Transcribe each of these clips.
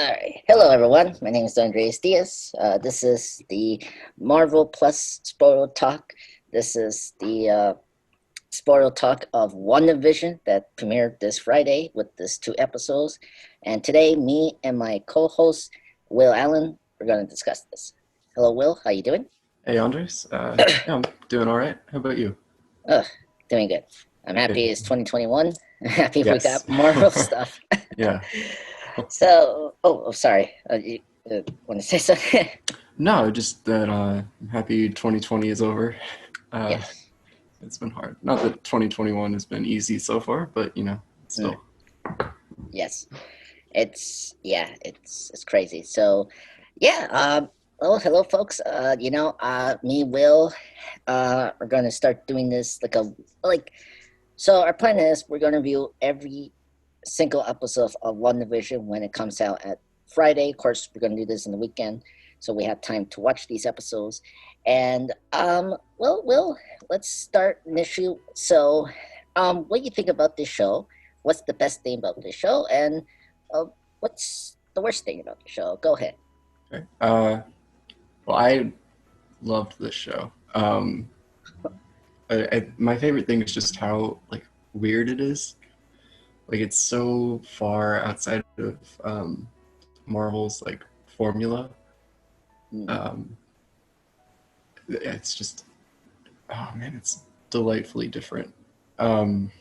Alright. Hello, everyone. My name is Andreas Diaz. This is the Marvel Plus Spoiler Talk. This is the spoiler talk of WandaVision that premiered this Friday with this two episodes. And today, me and my co-host Will Allen, we're going to discuss this. Hello, Will. How you doing? Hey Andres, yeah, I'm doing all right. How about you? Ugh, doing good. I'm happy Good. it's 2021. I'm happy we Yes. got Marvel stuff. Yeah. Sorry. You want to say something? No, just that I'm happy 2020 is over. Uh, Yes. it's been hard. Not that 2021 has been easy so far, but Mm, still. yes. It's crazy. So, yeah. Oh, hello, folks. Me, and Will, are gonna start doing this like. So our plan is we're gonna view every single episode of WandaVision when it comes out at Friday. Of course, we're gonna do this in the weekend, so we have time to watch these episodes. And Will, let's start initially. So, what do you think about this show? What's the best thing about this show? And uh, what's the worst thing about the show? Go ahead. Okay. Well, I loved this show. My favorite thing is just how like weird it is. Like it's so far outside of Marvel's like formula. Mm, Um, it's just oh man, it's delightfully different. Um,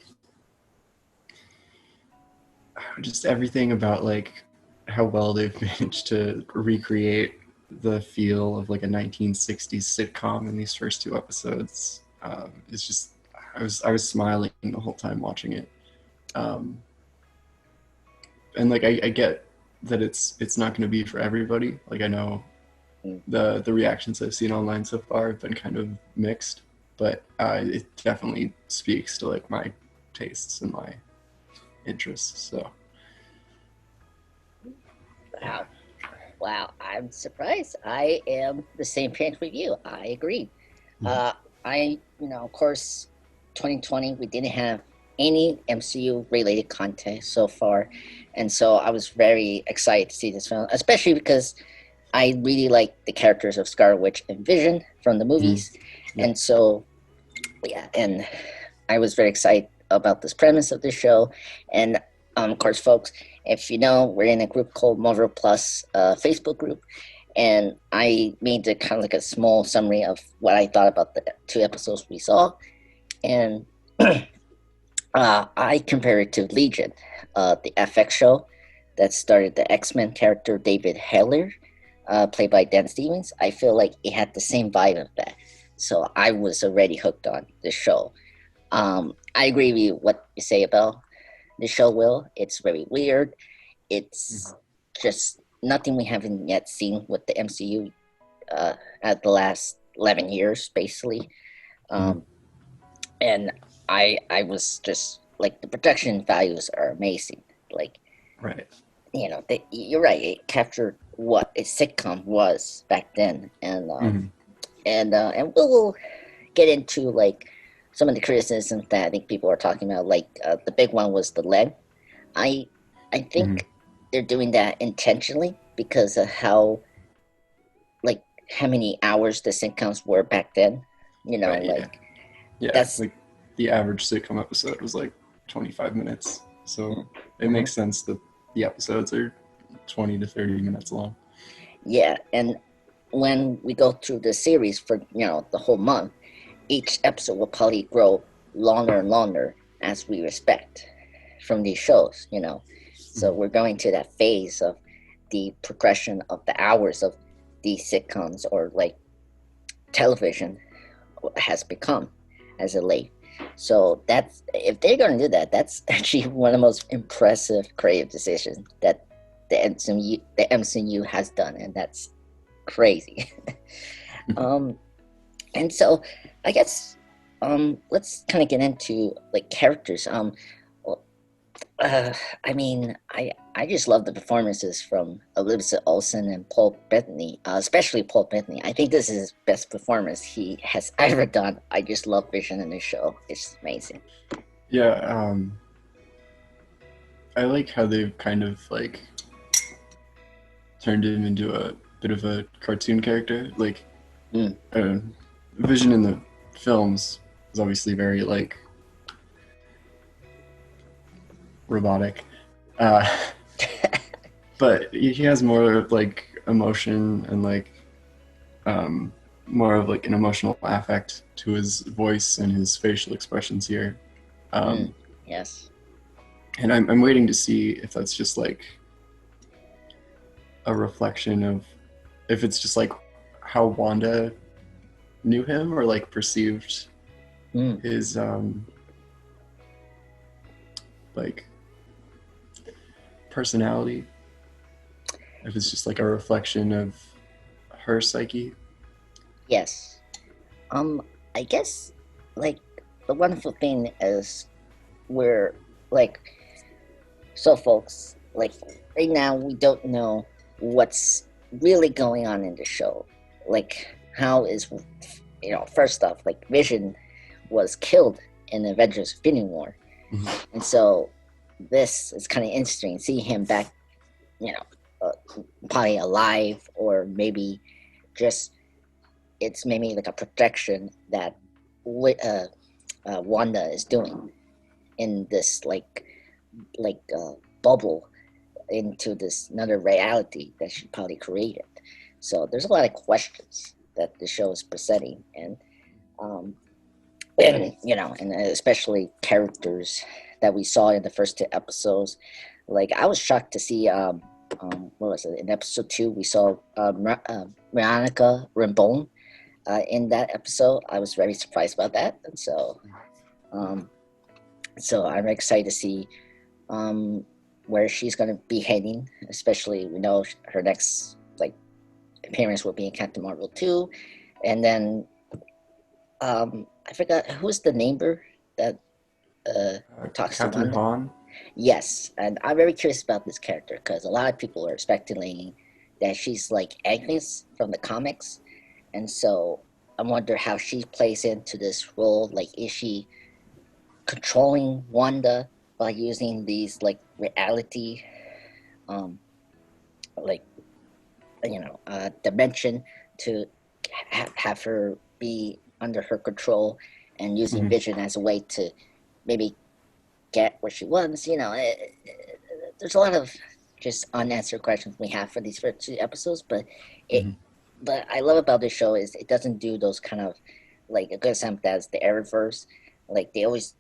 just everything about like how well they've managed to recreate the feel of like a 1960s sitcom in these first two episodes. It's just I was smiling the whole time watching it, um, and like I get that it's not going to be for everybody. Like I know mm. the reactions I've seen online so far have been kind of mixed, but it definitely speaks to like my tastes and my interests. So yeah. Wow. Wow, I'm surprised. I am the same page with you. I agree. Mhm. Uh, of course, 2020, we didn't have any MCU related content so far. And so I was very excited to see this film, especially because I really like the characters of Scarlet Witch and Vision from the Mhm. movies. Yeah. And so, yeah, and I was very excited about this premise of the show. And of course, folks, if you know, we're in a group called Marvel Plus Facebook group, and I made a kind of like a small summary of what I thought about the two episodes we saw, and I compare it to Legion, the FX show that started the X-Men character David Heller, played by Dan Stevens. I feel like it had the same vibe of that, so I was already hooked on the show. I agree with you what you say about the show. Will It's very weird. It's Mhm. just nothing we haven't yet seen with the MCU at the last 11 years, basically. Mhm. Um, and I was just like the production values are amazing. Like Right. you're right. It captured what a sitcom was back then, Mhm. and we'll get into like some of the criticisms that I think people are talking about. Like the big one was the leg. I I Mhm. think they're doing that intentionally because of like how many hours the sitcoms were back then. Right. Yeah. Like Yeah. that's Like the average sitcom episode was like 25 minutes, so it mhm. makes sense that the episodes are 20 to 30 minutes long. Yeah, and when we go through the series for the whole month, each episode will probably grow longer and longer as we respect from these shows. So Mhm. we're going to that phase of the progression of the hours of these sitcoms or like television has become as of late. So that's if they're going to do that, that's actually one of the most impressive creative decisions that the MCU has done, and that's crazy. um, and so I guess let's kind of get into like characters. Well, uh, I mean, I just love the performances from Elizabeth Olsen and Paul Bettany, especially Paul Bettany. I think this is his best performance he has ever done. I just love Vision in this show. It's amazing. Yeah. I like how they've kind of like turned him into a bit of a cartoon character. Like, Mm. Vision in the films is obviously very like robotic, uh, but he has more of like emotion and like more of like an emotional affect to his voice and his facial expressions here. Um, Yes. and I'm waiting to see if that's just like a reflection of if it's just like how Wanda knew him or like perceived his like personality, if it's just like a reflection of her psyche. Yes. I guess like the wonderful thing is we're like, so folks, like right now we don't know what's really going on in the show. Like how is, first off, like Vision was killed in Avengers Infinity War. And so this is kind of interesting. See him back, probably alive, or maybe just it's maybe like a projection that Wanda is doing in this bubble into this another reality that she probably created. So there's a lot of questions that the show is presenting, and and especially characters that we saw in the first two episodes. Like I was shocked to see what was it, in episode 2 we saw Veronica Rambone in that episode. I was very surprised about that, and so I'm excited to see where she's going to be heading. Especially, we know her next appearance will be in Captain Marvel 2, and then I forgot who's the neighbor that talks Captain to Wanda. Han. Yes, and I'm very curious about this character because a lot of people are speculating that she's like Agnes from the comics, and so I wonder how she plays into this role. Like, is she controlling Wanda by using these reality, dimension to have her be under her control, and using Vision as a way to maybe get what she wants. There's a lot of just unanswered questions we have for these first 2 episodes, but but I love about this show is it doesn't do those kind of a good example that's the Arrowverse. Like they always,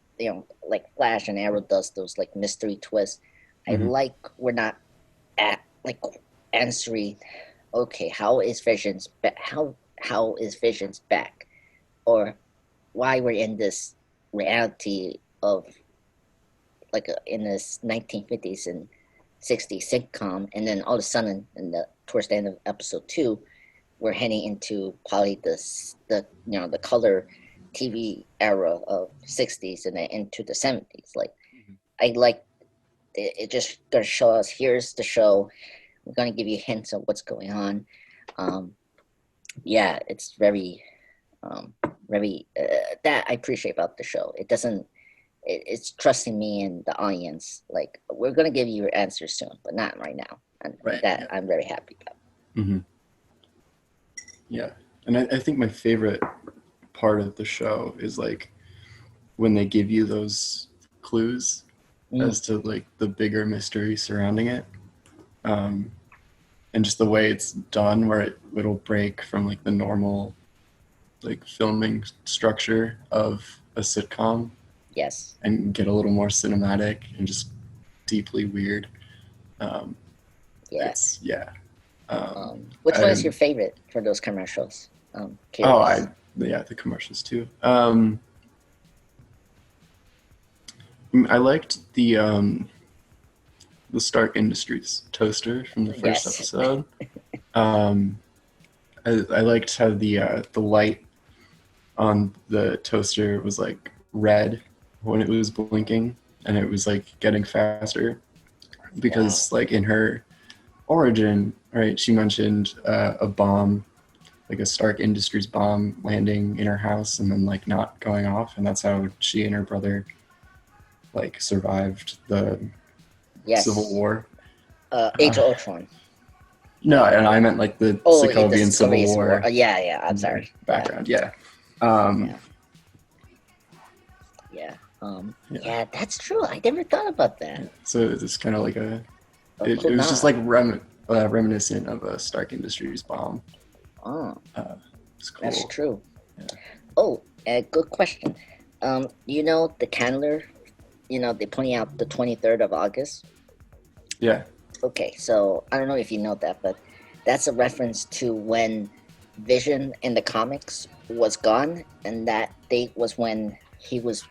like Flash and Arrow does those mystery twists. I like we're not at answering. Okay, how is Vision's how is Vision's back, or why we're in this reality of in this 1950s and 60s sitcom, and then all of a sudden towards the end of episode 2 we're heading into probably the color TV era of 60s and then into the 70s. I like it just gonna show us, here's the show, we're gonna give you hints of what's going on. It's very that I appreciate about the show. It's trusting me and the audience. Like, we're gonna give you your answers soon, but not right now, and I'm very happy about. Yeah, and I think my favorite part of the show is when they give you those clues as to the bigger mystery surrounding it, and just the way it's done, where it'll break from the normal filming structure of a sitcom. Yes. And get a little more cinematic and just deeply weird. Yes. Yeah. Which one is your favorite for those commercials? The commercials too. I liked the Stark Industries toaster from the first episode. I liked how the light on the toaster was red when it was blinking, and it was getting faster because in her origin, right, she mentioned a bomb, a Stark Industries bomb landing in her house and then not going off, and that's how she and her brother survived the Civil War. Age of Ultron. No, and I meant like the Oh, Sokovian Civil War yeah. I'm sorry. background. Yeah. Yeah. Yeah. Yeah. Yeah, that's true. I never thought about that. Yeah. So it's kind of like it Cool was just like reminiscent of a Stark Industries bomb. Oh, It's cool. that's true. Yeah. Oh, good question. You know the calendar? You know, they pointing out the 23rd of August. Yeah. Okay, so I don't know if you know that, but that's a reference to when Vision in the comics was gone, and that date was when he was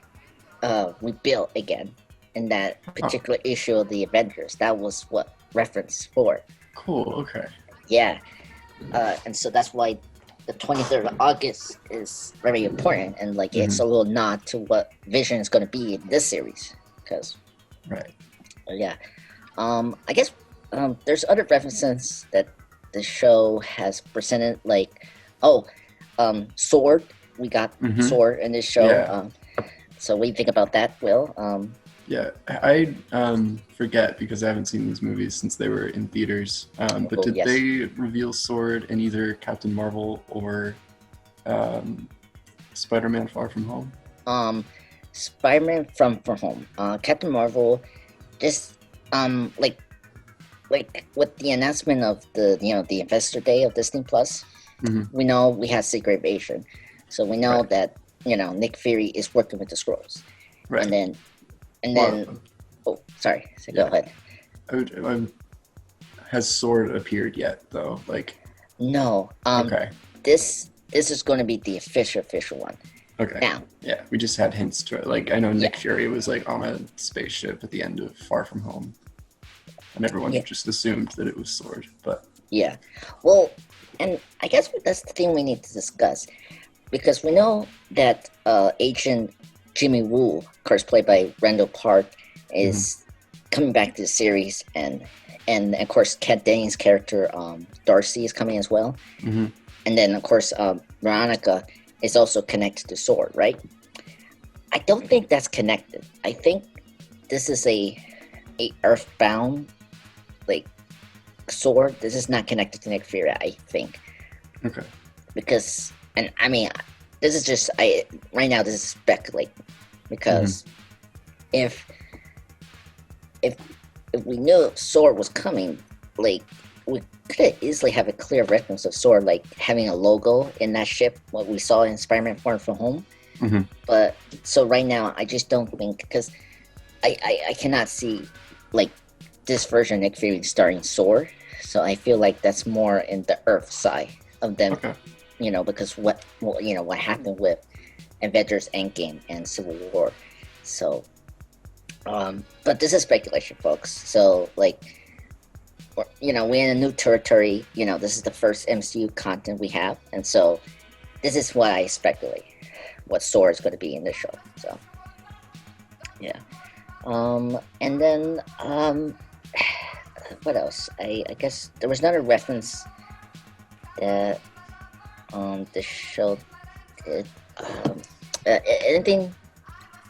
rebuilt again in that particular issue of the Avengers. That was what reference for. Cool. Okay. Yeah, and so that's why the 23rd of August is very important, and like it's a little nod to what Vision is going to be in this series. Because, right. Yeah, I guess there's other references that the show has presented, like Sword. We got Sword in this show. Yeah. So what do you think about that, Will? Yeah, I forget because I haven't seen these movies since they were in theaters. But did they reveal Sword in either Captain Marvel or Spider-Man Far From Home? Spider-Man from Home. Captain Marvel, just like with the announcement of the Investor Day of Disney Plus, we know we had Secret Invasion, so we know that Nick Fury is working with the Skrulls, right? And then oh, sorry, so go ahead. Has Sword appeared yet though? Like no. Okay. This is going to be the official one. Okay. Now. Yeah, we just had hints to it. Like I know Nick Fury was like on a spaceship at the end of Far From Home, and everyone just assumed that it was Sword. But yeah, well, and I guess that's the thing we need to discuss, because we know that Agent Jimmy Woo, of course played by Randall Park, is coming back to the series, and of course Kat Dennings's character Darcy is coming as well, and then of course Veronica is also connected to Sword, right? I don't think that's connected. I think this is a Earthbound like Sword. This is not connected to Nick Fury, I think. Okay. Because, and I mean, this is just right now. This is speculating, because if we knew Sword was coming, like we could easily have a clear reference of Sword, like having a logo in that ship, what we saw in Spider-Man Far From Home. But so right now, I just don't think, because I cannot see like this version of Nick Fury starring Sword. So I feel like that's more in the Earth side of them, because what happened with Avengers Endgame and Civil War. So, but this is speculation, folks. So like, we're in a new territory. This is the first MCU content we have, and so this is what I speculate what Sword is going to be in this show. So, yeah. And then what else? I guess there was another reference that the show did. Anything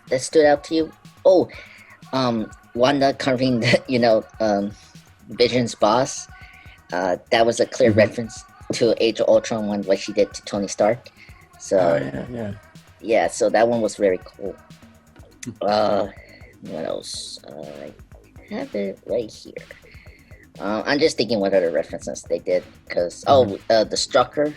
that stood out to you? Oh, Wanda covering Vision's boss. That was a clear reference to Age of Ultron, what she did to Tony Stark. So yeah, so that one was very cool. What else? I have it right here. I'm just thinking what other references they did, because the Strucker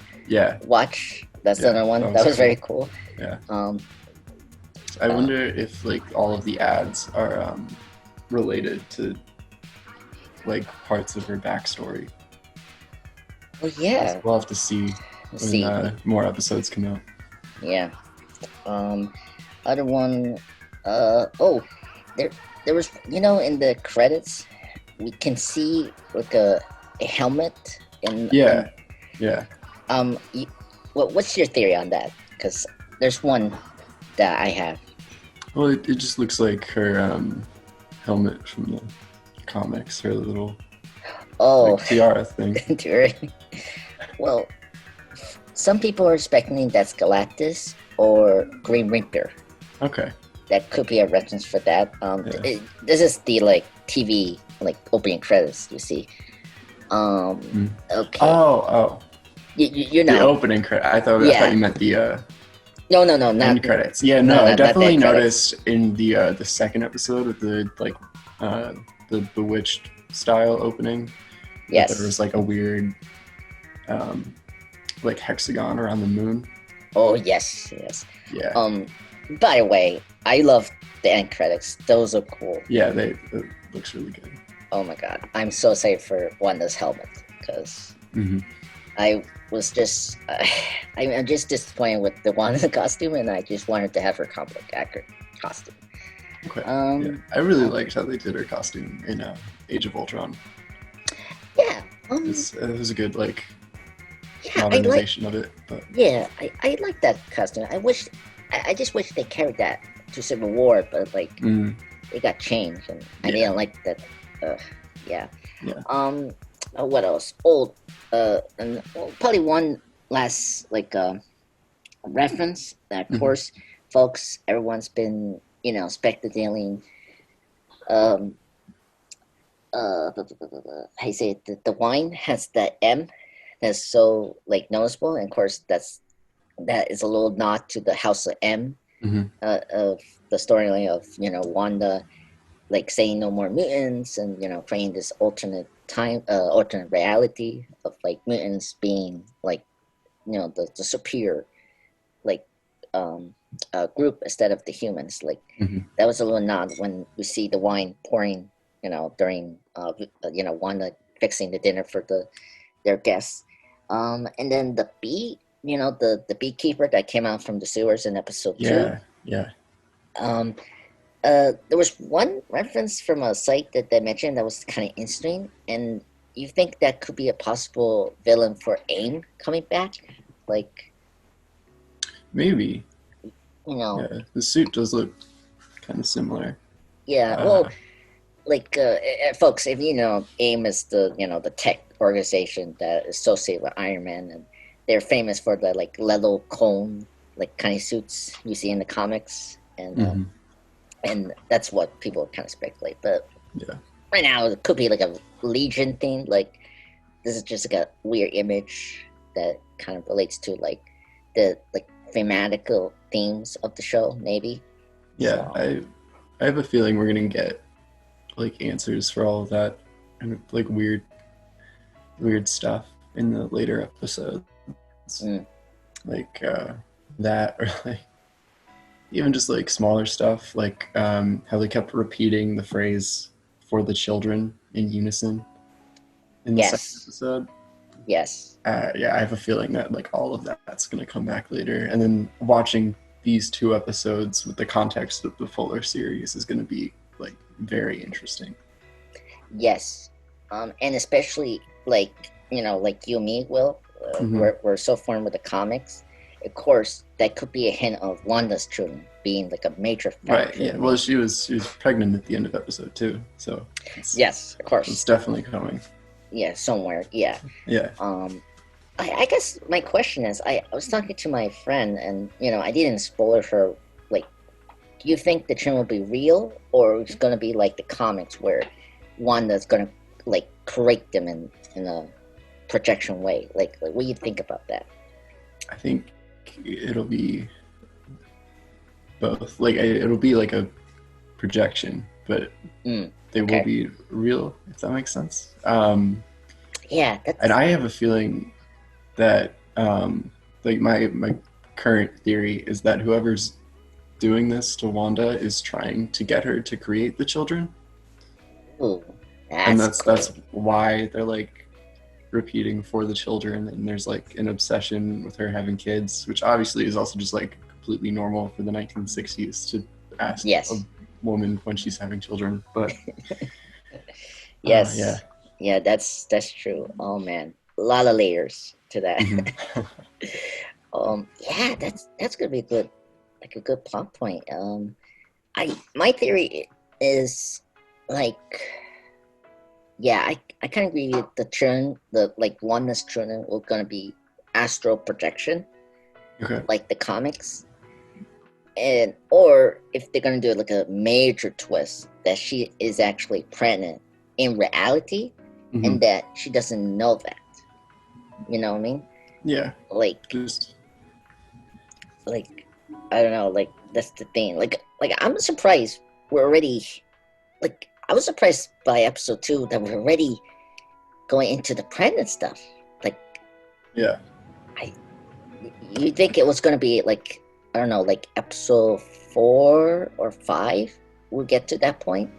watch. That's another one. That was very cool. Yeah. I wonder if like all of the ads are related to like parts of her backstory. Well, yeah. We'll have to see when more episodes come out. Yeah. Other one. There was, in the credits, we can see like a helmet in. Yeah. What's your theory on that? Because there's one that I have. Well, it just looks like her helmet from the comics, her little tiara thing. Well, some people are speculating that's Galactus or Green Reaper. Okay. That could be a reference for that. This is the TV opening credits, you see. Mm. Okay. Oh, You the know. opening credit. I thought Yeah. you meant the No, end credits. Yeah, no, no, I not that definitely credits. noticed in the second episode with uh the Bewitched style opening that there was Yes. like a weird um like hexagon around the moon. Oh, yes, yes. Yeah, Um, by the way, I love the end credits. Those are cool. yeah, it looks really good. Oh my god, I'm so excited for Wanda's helmet because Hmm. I was just, I'm just disappointed with the Wanda costume, and I just wanted to have her comic accurate costume. Okay, yeah, Um, I really uh, liked how they did her costume in Age of Ultron. yeah, It was a good like yeah, I like, modernization of it, but yeah, I like that costume. I just wish they carried that to Civil War, but like mm, it got changed, and I yeah, didn't like that. Yeah. yeah. Um, what else? Oh, and well, probably one last like reference that, of Hmm. course, folks, everyone's been speculating. Um, how you say it? The wine has that M that's so like noticeable, and of course that is a little nod to the House of M, Hmm. of the storyline of Wanda like saying no more mutants, and creating this alternate reality of like mutants being like the superior like group instead of the humans. Like Hmm. that was a little nod when we see the wine pouring during Wanda fixing the dinner for their guests. And then the bee, the beekeeper that came out from the sewers in episode 2. Yeah, yeah. um there was one reference from a site that they mentioned that was kind of interesting, and you think that could be a possible villain for AIM coming back? Like, Maybe. you know, Yeah, the suit does look kind of similar. yeah, well, Uh, like, folks, if you know, AIM is the tech organization that is associated with Iron Man, and they're famous for the like leather cone, like kind of suits you see in the comics, hmm. and that's what people kind of speculate. But Yeah, right now it could be like a Legion thing. Like this is just like a weird image that kind of relates to like the like thematical themes of the show, maybe. yeah. So I have a feeling we're gonna get like answers for all of that and like weird stuff in the later episodes, mm, like that or like even just like smaller stuff, like how they kept repeating the phrase "for the children" in unison in the second yes, episode. yes, Yeah, I have a feeling that like all of that's going to come back later, and then watching these two episodes with the context of the Fuller series is going to be like very interesting. yes, and especially like like you and me, Will, Hmm. we're so formed with the comics. Of course, that could be a hint of Wanda's children being like a major Right. factor. Yeah. Well, she was pregnant at the end of episode 2, so Yes, of it's course. definitely coming. Yeah, somewhere. Yeah. Yeah. Um, I guess my question is, I was talking to my friend, and I didn't spoil her. Like, do you think the trim will be real, or it's gonna be like the comics where Wanda's gonna like create them in a projection way? Like what do you think about that? I think it'll be both. Like it'll be like a projection, but they will Okay. be real, if that makes sense. Yeah, And that's I have a feeling that like my current theory is that whoever's doing this to Wanda is trying to get her to create the children, ooh, and that's that's cool. why they're like repeating for the children, and there's like an obsession with her having kids, which obviously is also just like completely normal for the 1960s to ask a Yes, woman when she's having children. But yeah. yes, yeah. That's true. Oh man, a lot of layers to that. Hmm. Yeah, that's gonna be good, like a good plot point. I my theory is like, yeah, I kind of agree with the churn, the like oneness churn will gonna be astral projection, Okay. like the comics, and or if they're gonna do like a major twist that she is actually pregnant in reality, Hmm. and that she doesn't know that. You know what I mean? Yeah, Like, just like I don't know. Like that's the thing. Like I'm surprised we're already. Like I was surprised by episode 2 that we're already going into the pregnant stuff. Like yeah. I, you think it was gonna be like I don't know, like episode 4 or 5? We'll get to that point,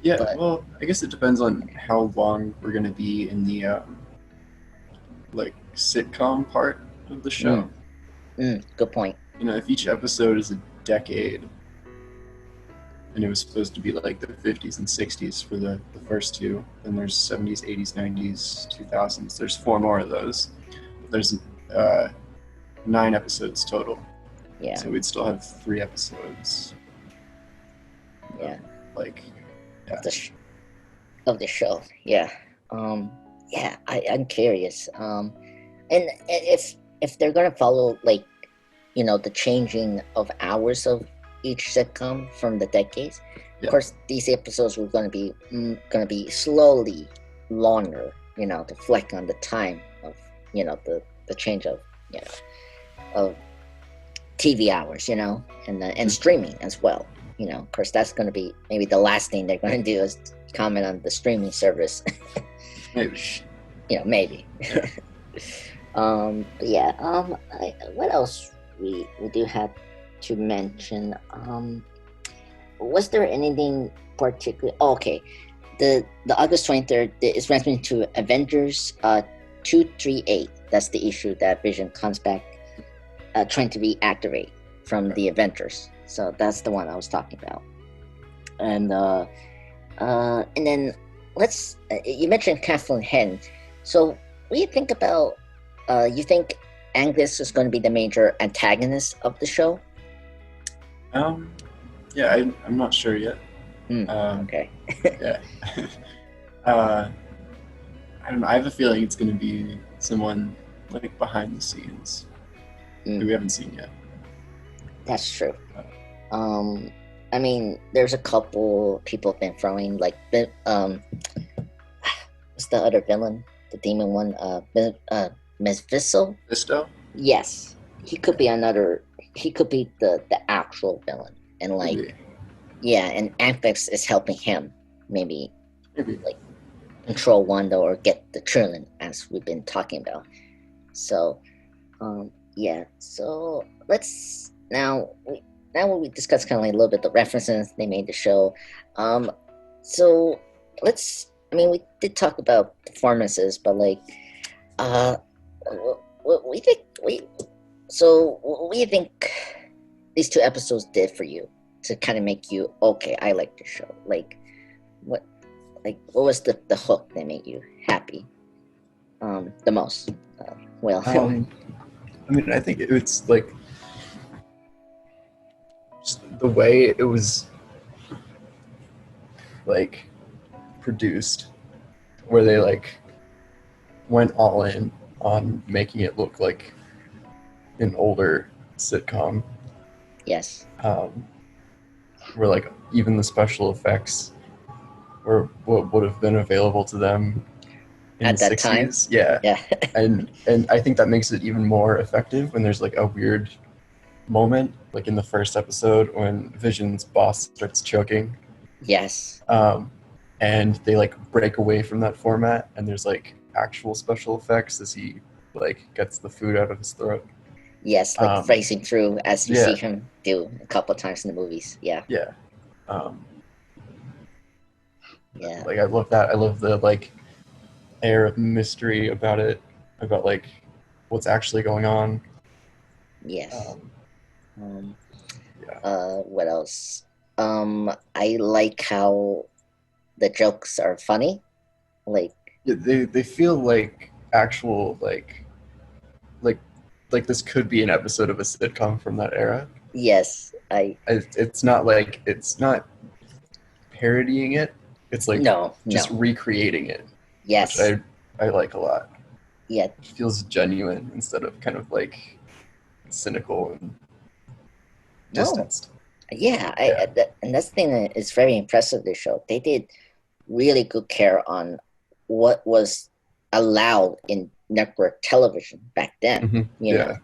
Yeah, but well, I guess it depends on how long we're gonna be in the like sitcom part of the show. mm, good point. You know, if each episode is a decade, and it was supposed to be like the 50s and 60s for the first two, then there's 70s, 80s, 90s, 2000s. There's four more of those. There's uh, 9 episodes total, Yeah, so we'd still have 3 episodes. yeah, Like, of yeah, of the show. Yeah, um, yeah. I'm curious. And if they're gonna follow like the changing of hours of each sitcom from the decades. Of yeah. course, these episodes were going to be slowly longer, to reflect on the time of the change of you know of TV hours, and streaming as well. Of course, that's going to be maybe the last thing they're going to do is comment on the streaming service. Maybe. Maybe. Yeah. But yeah. What else we do have to mention? Was there anything particular? Oh, okay, the August 23rd is reference to Avengers 238. That's the issue that Vision comes back trying to reactivate from the Avengers. So that's the one I was talking about. And then let's. You mentioned Kathleen Hen. So what do you think about? You think Angus is going to be the major antagonist of the show? Um, yeah, I'm not sure yet. Okay. Yeah. uh, I don't know. I have a feeling it's going to be someone like behind the scenes who we haven't seen yet. That's true. I mean, there's a couple people have been throwing like what's the other villain? The demon one? Mephisto? Fisto? Yes, he could be another. He could be the actual villain, and like Maybe. yeah, and Amphex is helping him maybe Maybe. like control Wanda or get the trillion as we've been talking about. So, yeah. So let's now we discussed kind of like a little bit the references they made the show. So let's. I mean, we did talk about performances, but like, we think we. So what do you think these 2 episodes did for you to kind of make you okay? I like the show. What what was the hook that made you happy the most? Well, I mean, I think it's like just the way it was like produced, where they like went all in on making it look like an older sitcom. yes, Where like even the special effects were what would have been available to them in at the that time, 60s. Yeah. yeah, and I think that makes it even more effective when there's like a weird moment, like in the first episode when Vision's boss starts choking, yes, and they like break away from that format, and there's like actual special effects as he like gets the food out of his throat. yes, like phrasing through as you see Yeah, him do a couple of times in the movies. Yeah, yeah. Um, yeah, like I love that. I love the like air of mystery about it, about like what's actually going on. yes. Yeah. What else? I like how the jokes are funny. Like, Yeah, they feel like actual like like this could be an episode of a sitcom from that era. yes, It's not like it's not parodying it. It's like just no, recreating it, which yes, I like a lot. yeah, It feels genuine instead of kind of like cynical and no, distanced. yeah. Yeah. And that's the thing that is very impressive. This show they did really good care on what was allowed in network television back then. Hmm. You know,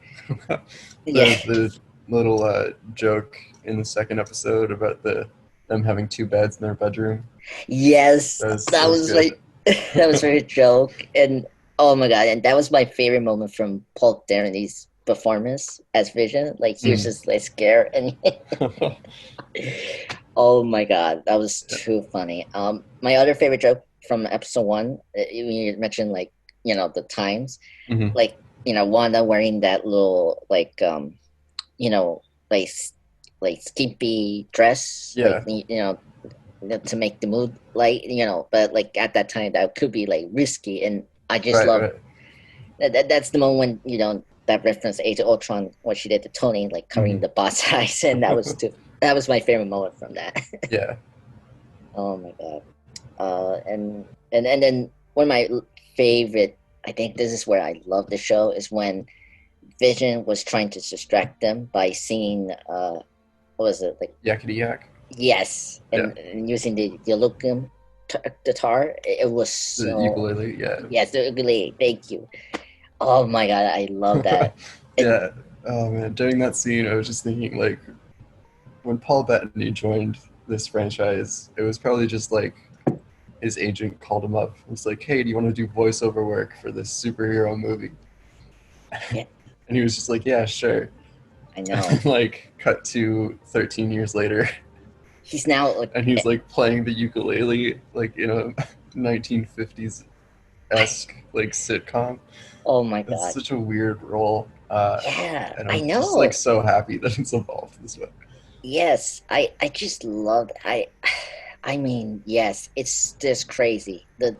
Yeah. yeah, The little joke in the second episode about them having two beds in their bedroom. yes, That that was was good. like that was very joke, and oh my god, and that was my favorite moment from Paul Danity's performance as Vision. Like he was Mm. just like scared, and oh my god, that was too funny. My other favorite joke from episode one, you mentioned like the times, Hmm. like Wanda wearing that little like you know like like skimpy dress, like Yeah. to make the mood light, but like at that time that could be like risky, and I just Right. love Right. that's the moment when that reference Age of Ultron, what she did to Tony, like covering Hmm. the boss eyes, and that was my favorite moment from that. Yeah. Oh my god. And then one of my favorite, I think this is where I love the show, is when Vision was trying to distract them by singing what was it, like, Yakety yak. yes, Yeah. and using the aluminum guitar. It was The so, ukulele. Yeah. yes, the ukulele, thank you. Oh my god, I love that. And Yeah. Oh man, during that scene, I was just thinking like when Paul Bettany joined this franchise, it was probably just like his agent called him up. It was like, "Hey, do you want to do voiceover work for this superhero movie?" yeah, And he was just like, "Yeah, sure." I know. Like, cut to 13 years later, He's now like, and he's like playing the ukulele like in a 1950s esque like sitcom. oh my It's god. such a weird role, Yeah, and I I'm just like know. so happy that it's evolved this way. Yes, I just love I mean, yes, it's just crazy. The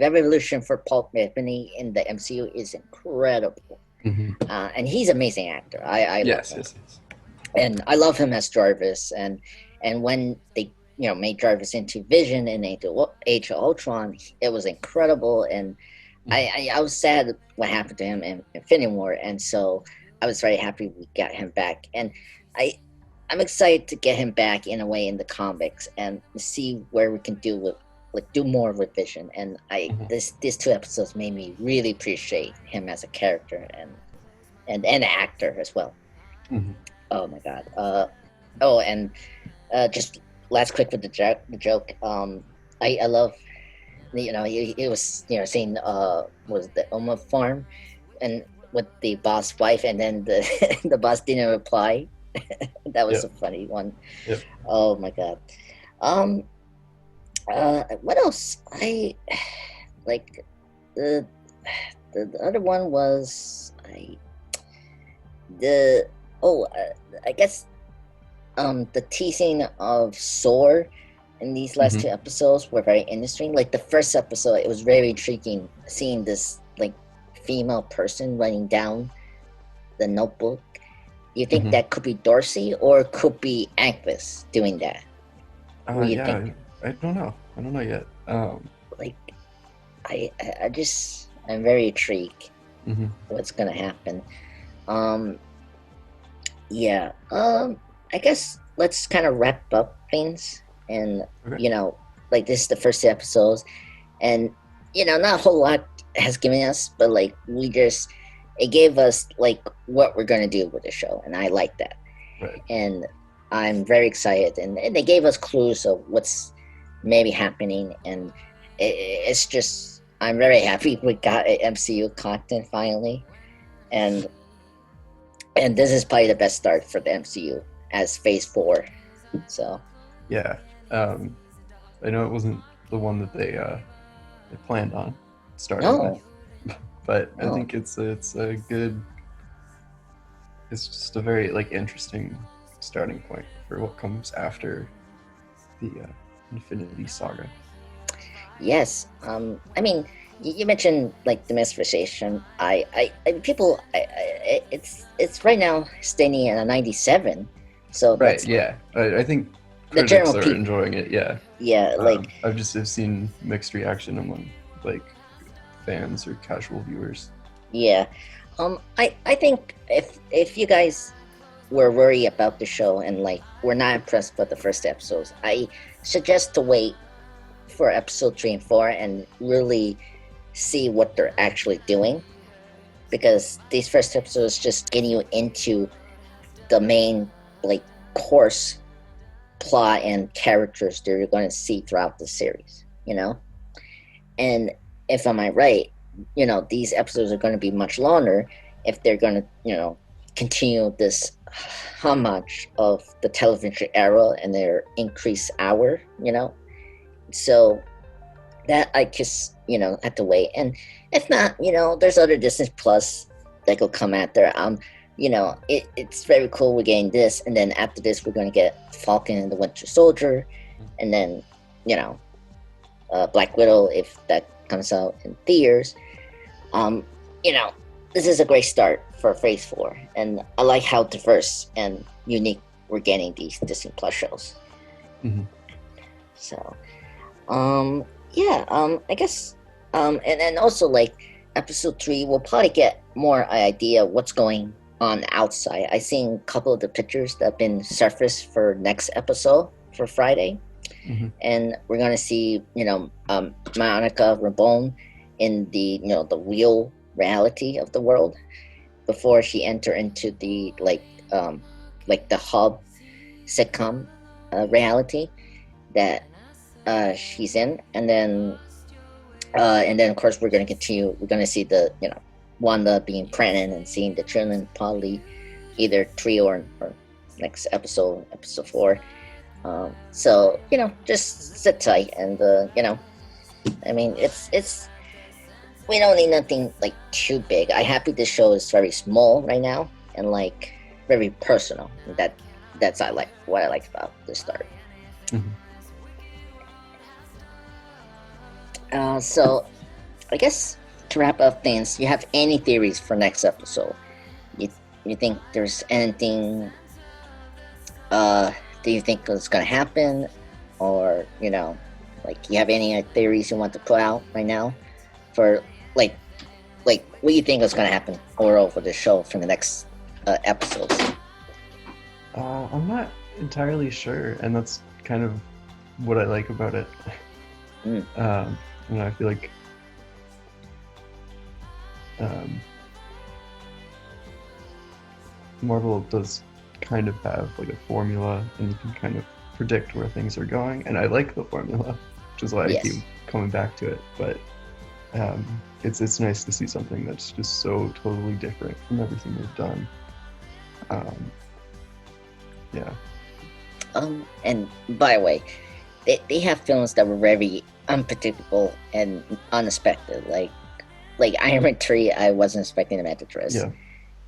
revolution for Paul Bettany in the MCU is incredible. Hmm. And he's an amazing actor. I love Yes, him, yes, yes. and I love him as Jarvis. And when they made Jarvis into Vision in Age of Ultron, it was incredible. And I was sad what happened to him in Infinity War, and so I was very happy we got him back. And I I'm excited to get him back in a way in the comics and see where we can do with do more with Vision. And Mhm. these two episodes made me really appreciate him as a character and an actor as well. Mhm. Oh my god. And just last quick with the joke. I love he was saying was the Oma farm and with the boss wife, and then the the boss didn't reply. That was a Yep. funny one. Yep. Oh my god. Um. What else? I like the the other one was the oh I guess the teasing of Sore in these last Mhm. two episodes were very interesting. Like the first episode, it was very intriguing seeing this like female person writing down the notebook. You think Mhm. that could be Dorsey or could be Agnes doing that? What do you Yeah. think? I don't know. I don't know yet. Like I'm very intrigued Mhm. what's gonna happen. Um, yeah. I guess let's kind of wrap up things, and Okay. like this is the first episodes, and not a whole lot has given us, but like it gave us like what we're gonna do with the show, and I like that, Right. and I'm very excited, and they gave us clues of what's maybe happening, and it's just I'm very happy we got a MCU content finally, and this is probably the best start for the MCU as Phase 4. So Yeah. Um, I know it wasn't the one that they planned on starting with, no, but I no, think it's a good. It's just a very like interesting starting point for what comes after the Infinity Saga. yes. I mean, you mentioned like the mystification. People, it's right now standing at a 97. So Right. that's Yeah. I think the general critics are people. enjoying it. Yeah. Yeah, like I've seen mixed reaction among like fans or casual viewers. yeah. I think if you guys were worried about the show and like were not impressed with the first episodes, I suggest to wait for episode 3 and 4 and really see what they're actually doing, because these first episodes just getting you into the main like course plot and characters that you're going to see throughout the series, you know. And if I'm right, you know, these episodes are going to be much longer if they're going to, you know, continue this homage of the television era and their increased hour, you know. So that I just, you know, have to wait. And if not, you know, there's other Disney Plus that will come out there. You know, it's very cool we're getting this, and then after this we're going to get Falcon and the Winter Soldier, and then, you know, Black Widow if that comes out in theaters. You know, this is a great start for Phase 4, and I like how diverse and unique we're getting these Disney Plus shows. Mm-hmm. So, yeah, I guess, and then also like episode 3, we'll probably get more idea what's going on outside. I seen a couple of the pictures that have been surfaced for next episode for Friday, and we're gonna see, you know, Monica Rambeau in the, you know, the real reality of the world before she enter into the like the hub sitcom reality that she's in, and then of course we're going to continue. We're going to see the, you know, Wanda being pregnant and seeing the children probably either 3 or next episode 4. So, you know, just sit tight and you know, I mean, it's we don't need nothing like too big. I'm happy this show is very small right now and like very personal. That's what I like about this start. So I guess to wrap up things, you have any theories for next episode? You think there's anything do you think is gonna happen, or, you know, like, you have any theories you want to put out right now for like what do you think is gonna happen overall for the show for the next episodes? I'm not entirely sure, and that's kind of what I like about it. You know, I feel like Marvel does kind of have like a formula, and you can kind of predict where things are going, and I like the formula, which is why I keep coming back to it. But it's nice to see something that's just so totally different from everything they've done. Yeah. And by the way, they have films that were very unpredictable and unexpected. Like Iron Man 3, I wasn't expecting the magic twist. Yeah.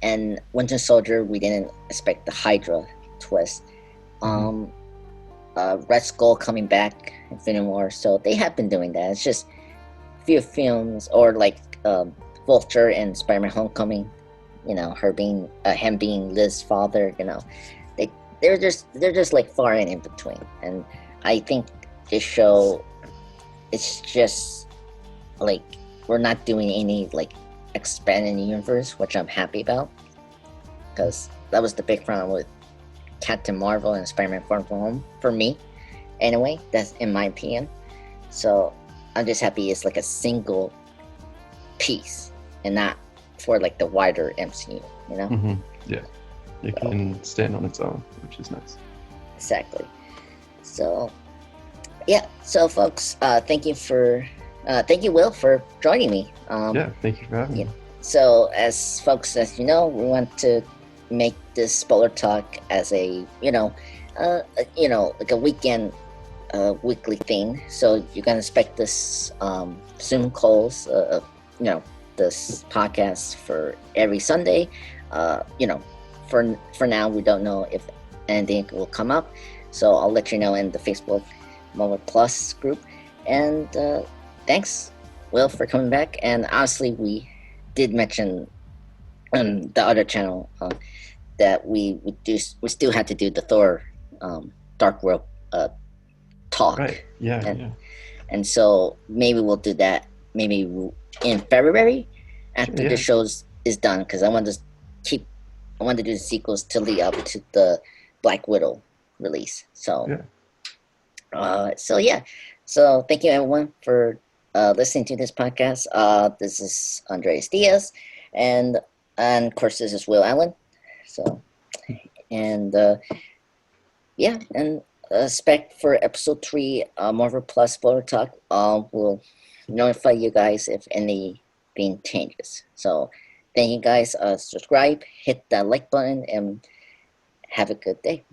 And Winter Soldier, we didn't expect the Hydra twist. Red Skull coming back, Infinity War. So they have been doing that. It's just a few films, or like Vulture and Spider-Man: Homecoming. You know, him being Liz's father. You know, they're just like far and in between. And I think this show, it's just like we're not doing any like expanding the universe, which I'm happy about, because that was the big problem with Captain Marvel and Spider-Man: Far From Home for me. Anyway, that's in my opinion. So I'm just happy it's like a single piece and not for like the wider MCU, you know? Yeah, it can stand on its own, which is nice. Exactly. So yeah, so folks, thank you, Will, for joining me. Yeah, thank you for having me. So as folks, as you know, we want to make this spoiler talk as a, like a weekend weekly thing. So you can expect this Zoom calls, this podcast for every Sunday. For now, we don't know if anything will come up, so I'll let you know in the Facebook Moment Plus group. And thanks, Will, for coming back. And honestly, we did mention on the other channel that we still had to do the Thor Dark World talk. Right. Yeah. And so maybe we'll do that maybe in February after the show is done, because I want to do the sequels to lead up to the Black Widow release. So So thank you everyone for listening to this podcast. This is Andres Diaz, and and of course this is Will Allen. So and yeah, and expect for episode 3, Marvel Plus Spoiler Talk. We'll notify you guys if anything changes. So thank you guys. Subscribe, hit that like button, and have a good day.